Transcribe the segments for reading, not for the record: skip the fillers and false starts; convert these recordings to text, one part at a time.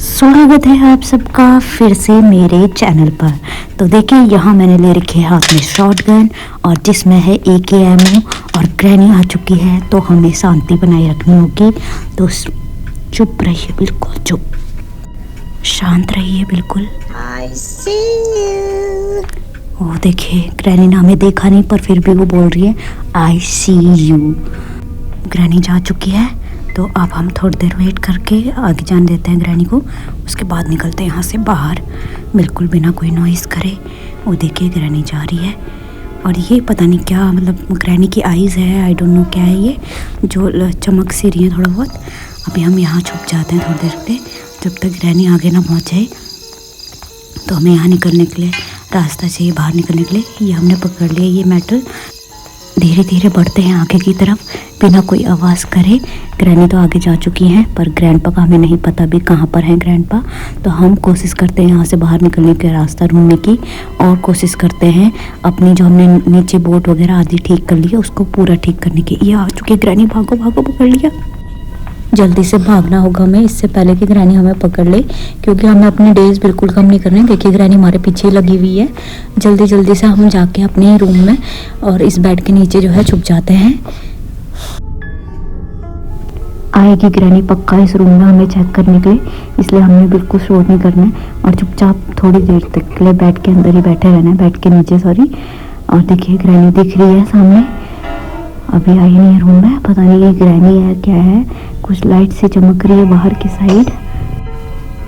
स्वागत है आप सबका फिर से मेरे चैनल पर। तो देखिए यहाँ मैंने ले रखे है हाथ में शॉटगन और जिसमें है AKM और ग्रैनी आ चुकी है, तो हमें शांति बनाए रखनी होगी। तो चुप रहिए, बिल्कुल चुप, शांत रहिए बिल्कुल। I see you. वो देखिए ग्रैनी ने हमें देखा नहीं पर फिर भी वो बोल रही है I see you। ग्रैनी जा चुकी है, तो अब हम थोड़ी देर वेट करके आगे जाने देते हैं ग्रैनी को, उसके बाद निकलते हैं यहाँ से बाहर बिल्कुल बिना कोई नॉइज़ करे। वो देखिए ग्रैनी जा रही है और ये पता नहीं क्या, मतलब ग्रैनी की आईज़ है, आई डोंट नो क्या है ये, जो चमक सी रही है थोड़ा बहुत। अभी हम यहाँ छुप जाते हैं थोड़ी देर के लिए, जब तक ग्रैनी आगे ना पहुँच जाए। तो हमें यहाँ निकलने के लिए रास्ता चाहिए, बाहर निकलने के लिए। ये हमने पकड़ लिया ये मेटल। धीरे धीरे बढ़ते हैं आगे की तरफ बिना कोई आवाज़ करे। ग्रैनी तो आगे जा चुकी हैं पर ग्रैंडपा का हमें नहीं पता भी कहाँ पर हैं ग्रैंडपा। तो हम कोशिश करते हैं यहाँ से बाहर निकलने का रास्ता ढूंढने की, और कोशिश करते हैं अपनी जो हमने नीचे बोट वगैरह आदि ठीक कर ली है उसको पूरा ठीक करने की। ये आ चुकी है ग्रैनी, भागो भागो, पकड़ लिया। जल्दी से भागना होगा हमें इससे पहले कि ग्रैनी हमें पकड़ ले, क्योंकि हमें अपने डेज बिल्कुल कम नहीं करने। देखिए ग्रैनी हमारे पीछे ही लगी हुई है। जल्दी जल्दी से हम जाके अपने रूम में और इस बेड के नीचे जो है छुप जाते हैं। आएगी ग्रैनी पक्का इस रूम में हमें चेक करने के लिए, इसलिए हमें बिल्कुल शोर नहीं करना है और चुपचाप थोड़ी देर तक के लिए बेड के अंदर ही बैठे रहना है, बेड के नीचे सॉरी। और देखिए ग्रैनी दिख रही है सामने, अभी आई नहीं है रूम में, पता नहीं ये ग्रैनी है क्या है, कुछ लाइट से चमक रही है बाहर की साइड।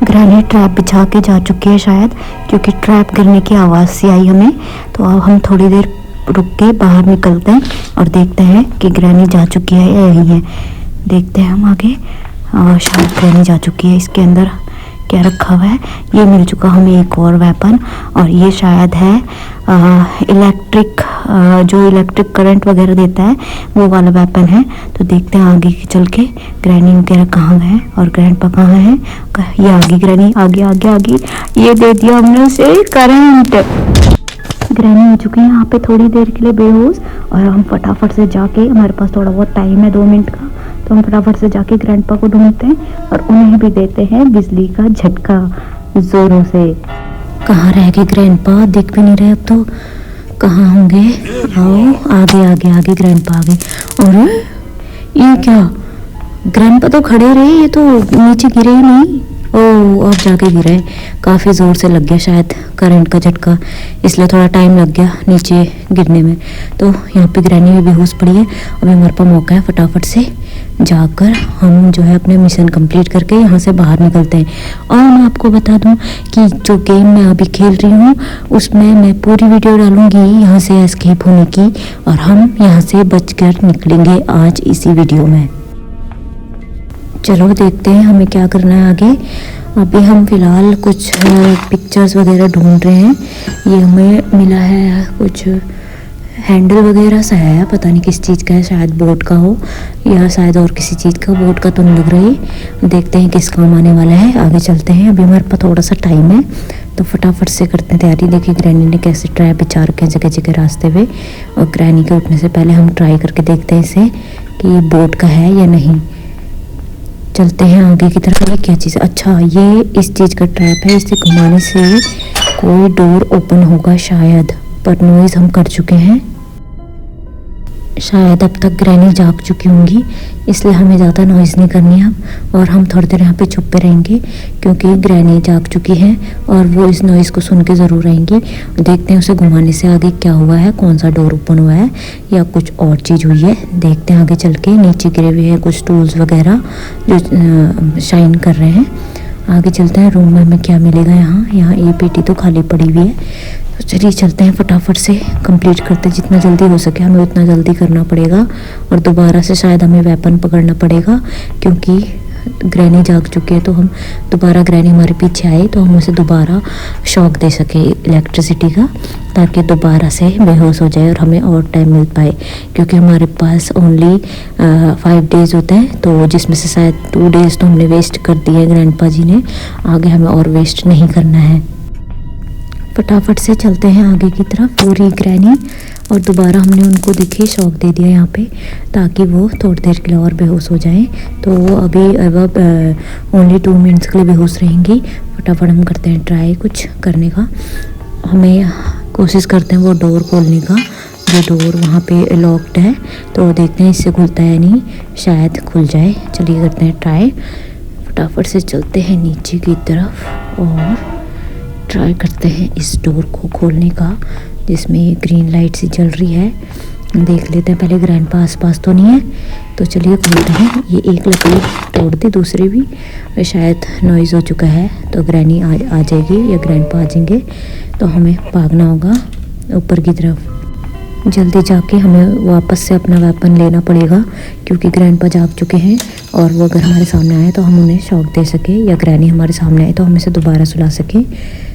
ग्रैनी ट्रैप बिछा के जा चुकी है शायद, क्योंकि ट्रैप गिरने की आवाज़ सी आई हमें। तो अब हम थोड़ी देर रुक के बाहर निकलते हैं और देखते हैं कि ग्रैनी जा चुकी है या नहीं है। देखते हैं हम आगे, शायद ग्रैनी जा चुकी है। इसके अंदर क्या रखा हुआ है, ये मिल चुका हमें एक और वेपन, और ये शायद है इलेक्ट्रिक, जो इलेक्ट्रिक करंट वगैरह देता है वो वाला वेपन है। तो देखते हैं आगे की चल के ग्रैनी वगैरह कहाँ है और ग्रैंडपा कहाँ है। ये आगे ग्रैनी, आगे आगे आगे, ये दे दिया हमने उसे करंट। ग्रैनी हो चुकी है यहाँ पे थोड़ी देर के लिए बेहोश, और हम फटाफट से जाके, हमारे पास थोड़ा बहुत टाइम है 2 मिनट का, तो हम फटाफट से जाके ग्रैंडपा को ढूंढते हैं और उन्हें भी देते हैं बिजली का झटका जोरों से। कहाँ रह गए ग्रैंडपा, दिख भी नहीं रहे अब तो, कहाँ होंगे। आओ आगे आगे आगे, ग्रैंडपा आगे। और ये क्या, ग्रैंडपा तो खड़े रहे, ये तो नीचे गिरे ही नहीं। ओह अब जाके गिरे, काफ़ी ज़ोर से लग गया शायद करंट का झटका, इसलिए थोड़ा टाइम लग गया नीचे गिरने में। तो यहाँ पे ग्रैनी भी बेहोश पड़ी है। अभी हमारे पास मौका है फटाफट से जाकर हम जो है अपने मिशन कंप्लीट करके यहाँ से बाहर निकलते हैं। और मैं आपको बता दूँ कि जो गेम मैं अभी खेल रही हूँ उसमें मैं पूरी वीडियो डालूँगी यहाँ से एस्केप होने की, और हम यहाँ से बचकर निकलेंगे आज इसी वीडियो में। चलो देखते हैं हमें क्या करना है आगे। अभी हम फ़िलहाल कुछ पिक्चर्स वगैरह ढूंढ रहे हैं। ये हमें मिला है कुछ हैंडल वगैरह सा है, पता नहीं किस चीज़ का है, शायद बोट का हो या शायद और किसी चीज़ का, बोट का तो नहीं लग रही। देखते हैं किस काम आने वाला है, आगे चलते हैं। अभी हमारे पास थोड़ा सा टाइम है तो फटाफट से करते हैं तैयारी। देखिए ग्रैनी ने कैसे ट्रैप बिछा रखे हैं जगह जगह रास्ते पे, और ग्रैनी के उठने से पहले हम ट्राई करके देखते हैं इसे कि ये बोट का है या नहीं। चलते हैं आगे की तरफ। ये क्या चीज़, अच्छा ये इस चीज़ का ट्रैप है, इसे घुमाने से कोई डोर ओपन होगा शायद, पर नॉइज़ हम कर चुके हैं। शायद अब तक ग्रैनी जाग चुकी होंगी, इसलिए हमें ज़्यादा नॉइज़ नहीं करनी है अब, और हम थोड़ी देर यहाँ पे चुप पे रहेंगे क्योंकि ग्रैनी जाग चुकी है और वो इस नॉइज़ को सुन के ज़रूर आएंगी। देखते हैं उसे घुमाने से आगे क्या हुआ है, कौन सा डोर ओपन हुआ है या कुछ और चीज़ हुई है। देखते हैं आगे चल के। नीचे गिरे हुए हैं कुछ टूल्स वगैरह जो शाइन कर रहे हैं। आगे चलते हैं, रूम में हमें क्या मिलेगा। यहाँ ये पेटी तो खाली पड़ी हुई है। तो चलिए चलते हैं फटाफट से कंप्लीट करते हैं, जितना जल्दी हो सके हमें उतना जल्दी करना पड़ेगा। और दोबारा से शायद हमें वेपन पकड़ना पड़ेगा, क्योंकि ग्रैनी जाग चुकी है। तो हम दोबारा, ग्रैनी हमारे पीछे आए तो हम उसे दोबारा शॉक दे सके इलेक्ट्रिसिटी का, ताकि दोबारा से बेहोश हो जाए और हमें और टाइम मिल पाए, क्योंकि हमारे पास ओनली 5 डेज़ होते हैं, तो जिसमें से शायद 2 डेज़ तो हमने वेस्ट कर दिए ग्रैंडपा जी ने, आगे हमें और वेस्ट नहीं करना है। फटाफट से चलते हैं आगे की तरफ। पूरी ग्रैनी और दोबारा हमने उनको देखिए शॉक दे दिया यहाँ पे, ताकि वो थोड़ी देर के लिए और बेहोश हो जाएं। तो वो अभी अब ओनली 2 मिनट्स के लिए बेहोश रहेंगी। फटाफट हम करते हैं ट्राई कुछ करने का। हमें कोशिश करते हैं वो डोर खोलने का, जो डोर वहाँ पे लॉक्ड है। तो देखते हैं इससे खुलता है नहीं, शायद खुल जाए। चलिए करते हैं ट्राई। फटाफट से चलते हैं नीचे की तरफ और ट्राई करते हैं इस डोर को खोलने का, जिसमें ग्रीन लाइट सी जल रही है। देख लेते हैं पहले ग्रैंडपा आसपास तो नहीं है। तो चलिए खोलते हैं। ये एक लकड़ी तोड़ दी, दूसरी भी शायद नॉइज़ हो चुका है, तो ग्रैनी आ जाएगी या ग्रैंडपा आ जाएंगे। तो हमें भागना होगा ऊपर की तरफ। जल्दी जाके हमें वापस से अपना वेपन लेना पड़ेगा, क्योंकि ग्रैंडपा जाग चुके हैं और वो अगर हमारे सामने आए तो हम उन्हें शॉक दे सके, या ग्रैनी हमारे सामने आए तो हम इसे दोबारा सुला सके।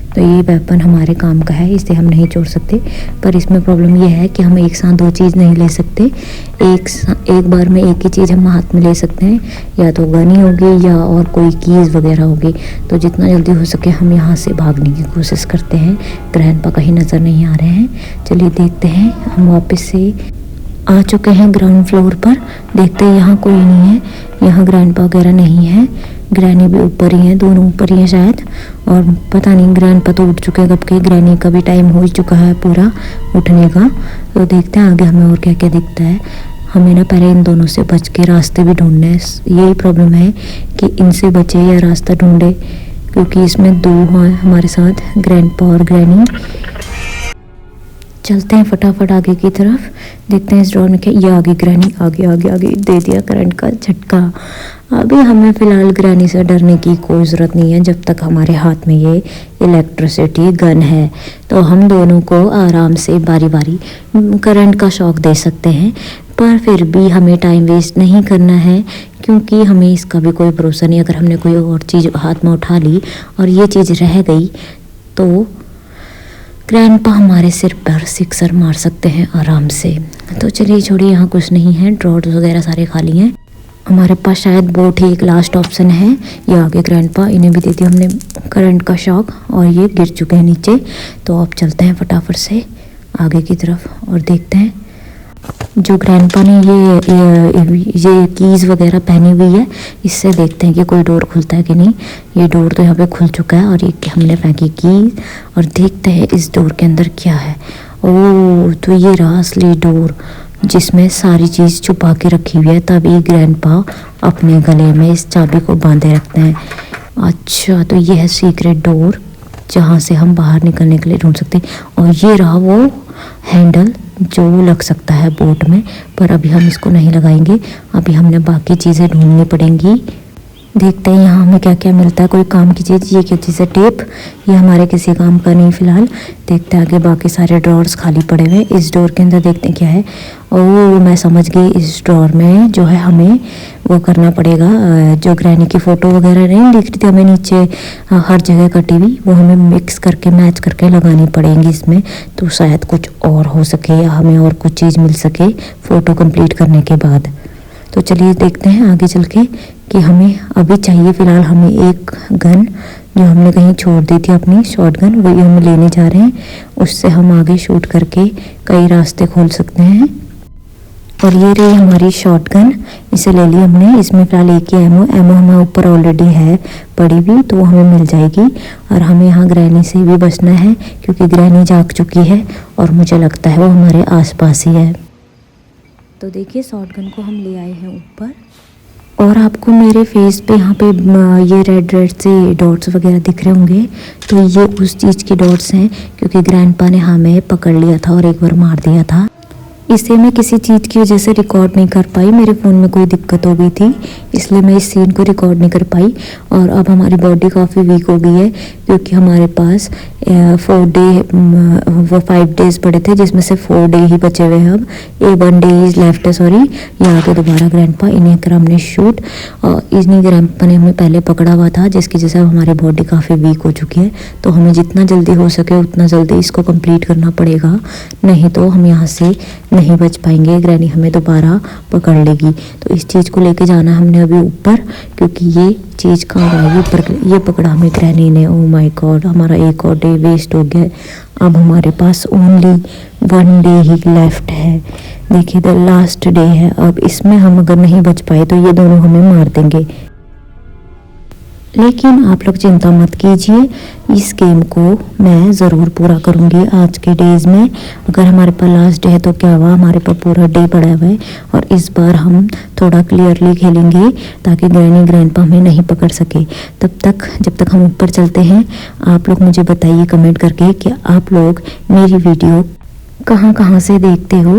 तो ये वेपन हमारे काम का है, इसे हम नहीं छोड़ सकते। पर इसमें प्रॉब्लम ये है कि हम एक साथ 2 चीज़ नहीं ले सकते। एक बार में एक ही चीज़ हम हाथ में ले सकते हैं, या तो गनी होगी या और कोई कीज़ वगैरह होगी। तो जितना जल्दी हो सके हम यहाँ से भागने की कोशिश करते हैं। ग्रैंडपा कहीं नज़र नहीं आ रहे हैं। चलिए देखते हैं। हम वापस से आ चुके हैं ग्राउंड फ्लोर पर। देखते हैं यहाँ कोई नहीं है, यहाँ ग्रैंडपा वगैरह नहीं है। ग्रैनी भी ऊपर ही है, दोनों ऊपर ही हैं शायद। और पता नहीं ग्रैंडपा तो उठ चुके हैं कब के, ग्रैनी का भी टाइम हो चुका है पूरा उठने का। तो देखते हैं आगे हमें और क्या क्या दिखता है। हमें ना पहले इन दोनों से बच के रास्ते भी ढूंढने हैं। यही प्रॉब्लम है कि इनसे बचे या रास्ता ढूंढे, क्योंकि इसमें 2 हैं हमारे साथ, ग्रैंडपा और ग्रैनी। चलते हैं फटाफट आगे की तरफ। देखते हैं इस ड्रॉर में क्या। ये आगे ग्रैनी, आगे आगे आगे दे दिया करंट का झटका। अभी हमें फ़िलहाल ग्रैनी से डरने की कोई ज़रूरत नहीं है, जब तक हमारे हाथ में ये इलेक्ट्रिसिटी गन है। तो हम दोनों को आराम से बारी बारी करंट का शॉक दे सकते हैं। पर फिर भी हमें टाइम वेस्ट नहीं करना है, क्योंकि हमें इसका भी कोई भरोसा नहीं। अगर हमने कोई और चीज़ हाथ में उठा ली और ये चीज़ रह गई तो ग्रैंडपा हमारे सिर पर सिक्सर मार सकते हैं आराम से। तो चलिए छोड़िए, यहाँ कुछ नहीं है, ड्रॉर्स वगैरह सारे खाली हैं। हमारे पास शायद बोट ही एक लास्ट ऑप्शन है। ये आगे ग्रैंडपा, इन्हें भी दे दिया हमने करंट का शॉक और ये गिर चुके हैं नीचे। तो अब चलते हैं फटाफट से आगे की तरफ और देखते हैं। जो ग्रैंडपा ने ये कीज़ वगैरह पहनी हुई है, इससे देखते हैं कि कोई डोर खुलता है कि नहीं। ये डोर तो यहाँ पे खुल चुका है और ये हमने फेंकी कीज़, और देखते हैं इस डोर के अंदर क्या है। ओह, तो ये रहा असली डोर, जिसमें सारी चीज़ छुपा के रखी हुई है। तभी ग्रैंडपा अपने गले में इस चाबी को बांधे रखते हैं। अच्छा, तो ये है सीक्रेट डोर, जहाँ से हम बाहर निकलने के लिए ढूंढ सकते हैं। और ये रहा वो हैंडल जो लग सकता है बोट में, पर अभी हम इसको नहीं लगाएंगे। अभी हमने बाकी चीज़ें ढूंढनी पड़ेंगी। देखते हैं यहाँ हमें क्या क्या मिलता है, कोई काम की चीज़। ये क्या चीज़ है? टेप। ये हमारे किसी काम का नहीं फ़िलहाल। देखते हैं आगे, बाकी सारे ड्रॉर्स खाली पड़े हुए। इस डोर के अंदर देखते हैं क्या है। ओह, मैं समझ गई। इस ड्रॉर में जो है हमें वो करना पड़ेगा, जो ग्रैनी की फ़ोटो वगैरह नहीं दिख रही थी हमें नीचे हर जगह कटी हुई, वो हमें मिक्स करके मैच करके लगानी पड़ेंगी इसमें। तो शायद कुछ और हो सके या हमें और कुछ चीज़ मिल सके फ़ोटो कंप्लीट करने के बाद। तो चलिए देखते हैं आगे चल के कि हमें अभी चाहिए। फ़िलहाल हमें एक गन जो हमने कहीं छोड़ दी थी, अपनी शॉट गन, वही हम लेने जा रहे हैं। उससे हम आगे शूट करके कई रास्ते खोल सकते हैं। और ये रही हमारी शॉट गन, इसे ले ली हमने। इसमें फ़िलहाल एक ही एमओ हमें ऊपर ऑलरेडी है पड़ी हुई, तो वो हमें मिल जाएगी। और हमें यहाँ ग्रैनी से भी बचना है, क्योंकि ग्रैनी जाग चुकी है और मुझे लगता है वो हमारे आसपास ही है। तो देखिए, शॉट गन को हम ले आए हैं ऊपर। और आपको मेरे फेस पे यहाँ पे ये रेड से डॉट्स वगैरह दिख रहे होंगे, तो ये उस चीज़ के डॉट्स हैं, क्योंकि ग्रैंडपा ने हमें पकड़ लिया था और एक बार मार दिया था। इसे मैं किसी चीज़ की वजह से रिकॉर्ड नहीं कर पाई, मेरे फ़ोन में कोई दिक्कत हो गई थी, इसलिए मैं इस सीन को रिकॉर्ड नहीं कर पाई। और अब हमारी बॉडी काफ़ी वीक हो गई है, क्योंकि हमारे पास 5 डेज़ पड़े थे, जिसमें से 4 डे ही बचे हुए हैं। अब 1 डे इज़ लेफ्ट है, सॉरी। यहाँ के दोबारा ग्रैंडपा, इन्हें कर हमने शूट। और इन्हीं ग्रैंडपा ने हमें पहले पकड़ा हुआ था, जिसकी वजह से हमारी बॉडी काफ़ी वीक हो चुकी है। तो हमें जितना जल्दी हो सके उतना जल्दी इसको कंप्लीट करना पड़ेगा, नहीं तो हम यहाँ से नहीं बच पाएंगे, ग्रैनी हमें दोबारा पकड़ लेगी। तो इस चीज़ को लेके जाना हमने अभी ऊपर, क्योंकि ये चीज़ कहाँ जाएगी ऊपर। ये पकड़ा हमें ग्रैनी ने। ओह माय गॉड, हमारा एक और डे वेस्ट हो गया। अब हमारे पास ओनली 1 डे ही लेफ्ट है। देखिए द लास्ट डे है। अब इसमें हम अगर नहीं बच पाए तो ये दोनों हमें मार देंगे। लेकिन आप लोग चिंता मत कीजिए, इस गेम को मैं ज़रूर पूरा करूँगी आज के डेज़ में। अगर हमारे पास लास्ट डे है तो क्या हुआ, हमारे पास पूरा डे पड़ा हुआ है। और इस बार हम थोड़ा क्लियरली खेलेंगे ताकि ग्रैनी ग्रैंडपा हमें नहीं पकड़ सके। तब तक जब तक हम ऊपर चलते हैं, आप लोग मुझे बताइए कमेंट करके कि आप लोग मेरी वीडियो कहाँ कहाँ से देखते हो।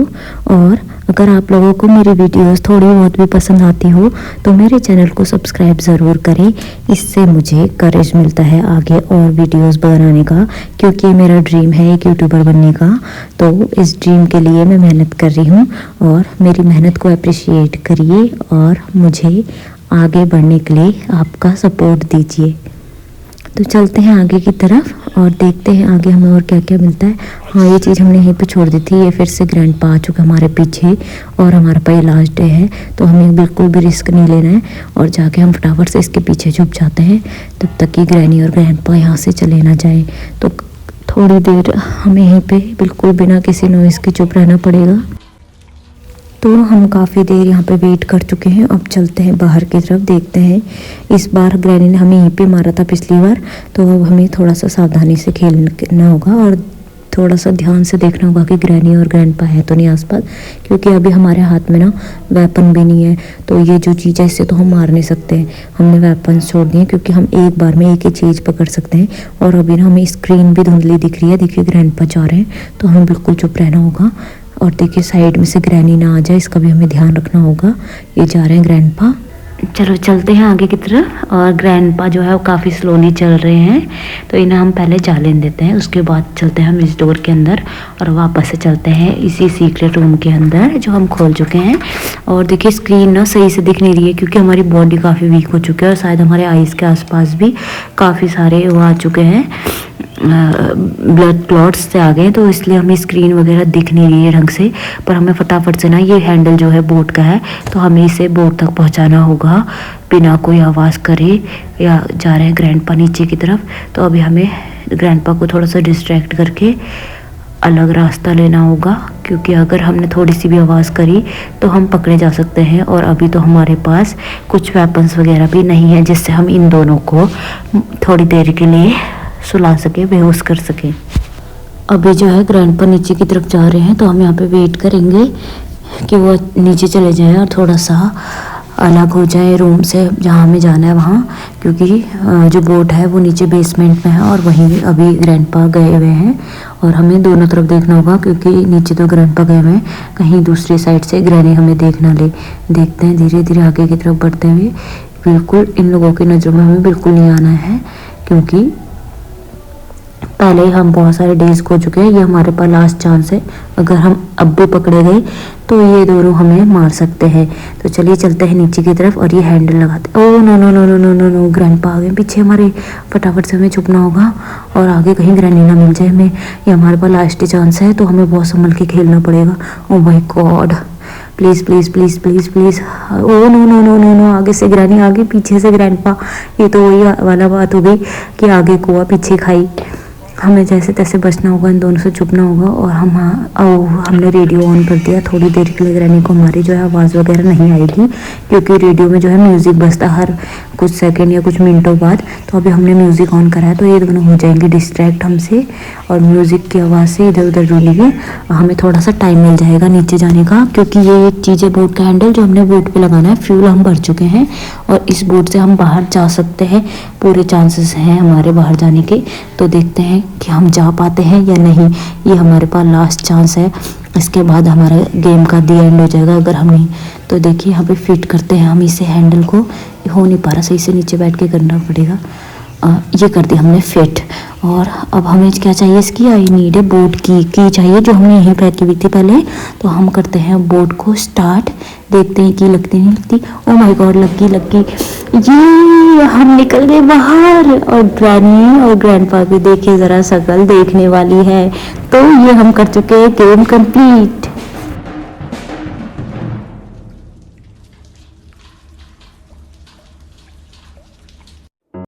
और अगर आप लोगों को मेरी वीडियोस थोड़ी बहुत भी पसंद आती हो तो मेरे चैनल को सब्सक्राइब ज़रूर करें। इससे मुझे करेज मिलता है आगे और वीडियोस बनाने का, क्योंकि मेरा ड्रीम है एक यूट्यूबर बनने का। तो इस ड्रीम के लिए मैं मेहनत कर रही हूँ और मेरी मेहनत को अप्रिशिएट करिए और मुझे आगे बढ़ने के लिए आपका सपोर्ट दीजिए। तो चलते हैं आगे की तरफ और देखते हैं आगे हमें और क्या क्या मिलता है। हाँ, ये चीज़ हमने यहीं पे छोड़ दी थी। ये फिर से ग्रैंडपा आ चुका है हमारे पीछे और हमारा पास लास्ट डे है, तो हमें बिल्कुल भी रिस्क नहीं लेना है। और जाके हम फटाफट से इसके पीछे छुप जाते हैं तब तक कि ग्रैनी और ग्रैंडपा यहाँ से चले ना जाए। तो थोड़ी देर हमें यहीं पे बिल्कुल बिना किसी नॉइज़ के चुप रहना पड़ेगा। तो हम काफ़ी देर यहाँ पे वेट कर चुके हैं। अब चलते हैं बाहर की तरफ, देखते हैं। इस बार ग्रैनी ने हमें यहीं पे मारा था पिछली बार, तो अब हमें थोड़ा सा सावधानी से खेलना होगा और थोड़ा सा ध्यान से देखना होगा कि ग्रैनी और ग्रैंडपा है तो नहीं आसपास, क्योंकि अभी हमारे हाथ में ना वेपन भी नहीं है। तो ये जो चीज़ है इससे तो हम मार नहीं सकते। हमने वेपन छोड़ दिए क्योंकि हम एक बार में एक ही चीज़ पकड़ सकते हैं। और अभी ना हमें स्क्रीन भी धुंधली दिख रही है। देखिए ग्रैंडपा जा रहे हैं, तो हमें बिल्कुल चुप रहना होगा। और देखिए साइड में से ग्रैनी ना आ जाए, इसका भी हमें ध्यान रखना होगा। ये जा रहे हैं ग्रैंडपा। चलो चलते हैं आगे की तरफ। और ग्रैंडपा जो है वो काफ़ी स्लोली चल रहे हैं, तो इन्हें हम पहले जा लेने देते हैं। उसके बाद चलते हैं हम इस डोर के अंदर और वापस से चलते हैं इसी सीक्रेट रूम के अंदर जो हम खोल चुके हैं। और देखिए स्क्रीन ना सही से दिख नहीं रही है क्योंकि हमारी बॉडी काफ़ी वीक हो चुकी है और शायद हमारे आइज़ के आसपास भी काफ़ी सारे वो आ चुके हैं, ब्लड क्लॉट्स से आ गए, तो इसलिए हमें स्क्रीन वगैरह दिख नहीं रही है ढंग से। पर हमें फटाफट से ना, ये हैंडल जो है बोट का है, तो हमें इसे बोट तक पहुंचाना होगा बिना कोई आवाज़ करे। या जा रहे हैं ग्रैंडपा नीचे की तरफ, तो अभी हमें ग्रैंडपा को थोड़ा सा डिस्ट्रैक्ट करके अलग रास्ता लेना होगा, क्योंकि अगर हमने थोड़ी सी भी आवाज़ करी तो हम पकड़े जा सकते हैं। और अभी तो हमारे पास कुछ वेपन्स वगैरह भी नहीं है जिससे हम इन दोनों को थोड़ी देर के लिए सुला सके, बेहोश कर सके। अभी जो है ग्रैंडपा नीचे की तरफ जा रहे हैं, तो हम यहाँ पे वेट करेंगे कि वो नीचे चले जाएं और थोड़ा सा अलग हो जाए रूम से जहाँ हमें जाना है वहाँ, क्योंकि जो बोट है वो नीचे बेसमेंट में है और वहीं अभी ग्रैंडपा गए हुए हैं। और हमें दोनों तरफ देखना होगा क्योंकि नीचे तो ग्रैंडपा गए हुए हैं, कहीं दूसरी साइड से ग्रैनी हमें देख ना ले। देखते हैं धीरे धीरे आगे की तरफ बढ़ते हुए। बिल्कुल इन लोगों की नज़रों में हमें बिल्कुल नहीं आना है, क्योंकि पहले ही हम बहुत सारे डेज खो चुके हैं। ये हमारे पास लास्ट चांस है। अगर हम अब भी पकड़े गए तो ये दोनों हमें मार सकते हैं। तो चलिए चलते हैं नीचे की तरफ और ये हैंडल लगाते। Oh no no no no no no no, grandpa आ गए पीछे हमारे। फटाफट से हमें छुपना होगा और आगे कहीं ग्रैनी ना मिल जाए हमें। ये हमारे पास लास्ट चांस है, तो हमें बहुत संभल के खेलना पड़ेगा। Oh my god, please please please please please. Oh no no no no no, आगे से ग्रैनी, आगे पीछे से ग्रैंडपा। ये तो वही वाला बात हो गई कि आगे कुआ पीछे खाई। हमें जैसे तैसे बचना होगा, इन दोनों से छुपना होगा। और हमने रेडियो ऑन कर दिया। थोड़ी देर के लिए ग्रैनी को हमारी जो है आवाज़ वगैरह नहीं आएगी, क्योंकि रेडियो में जो है म्यूज़िक बजता हर कुछ सेकंड या कुछ मिनटों बाद। तो अभी हमने म्यूज़िक ऑन करा है, तो ये दोनों हो जाएंगे डिस्ट्रैक्ट हमसे और म्यूज़िक की आवाज़ से इधर उधर डोलेंगे। हमें थोड़ा सा टाइम मिल जाएगा नीचे जाने का, क्योंकि ये एक चीज़ है बोट का हैंडल जो हमने बोट पे लगाना है। फ्यूल हम भर चुके हैं और इस बोट से हम बाहर जा सकते हैं। पूरे चांसेस हैं हमारे बाहर जाने के, तो देखते हैं कि हम जा पाते हैं या नहीं। ये हमारे पास लास्ट चांस है, इसके बाद हमारा गेम का दी एंड हो जाएगा अगर हम नहीं। तो देखिए यहाँ पे फिट करते हैं हम इसे हैंडल को। हो नहीं पा रहा सही से, नीचे बैठ के करना पड़ेगा। ये कर दिया हमने फिट। और अब हमें क्या चाहिए इसकी, आई नीड है बोट की चाहिए जो हमने यहीं पैक की हुई थी पहले। तो हम करते हैं बोट को स्टार्ट, देखते हैं कि लगती नहीं लगती। ओ माय गॉड, लग गई। ये हम निकल गए बाहर और ग्रैनी और ग्रैंडपा भी देखिए ज़रा शकल देखने वाली है। तो ये हम कर चुके हैं गेम कंप्लीट।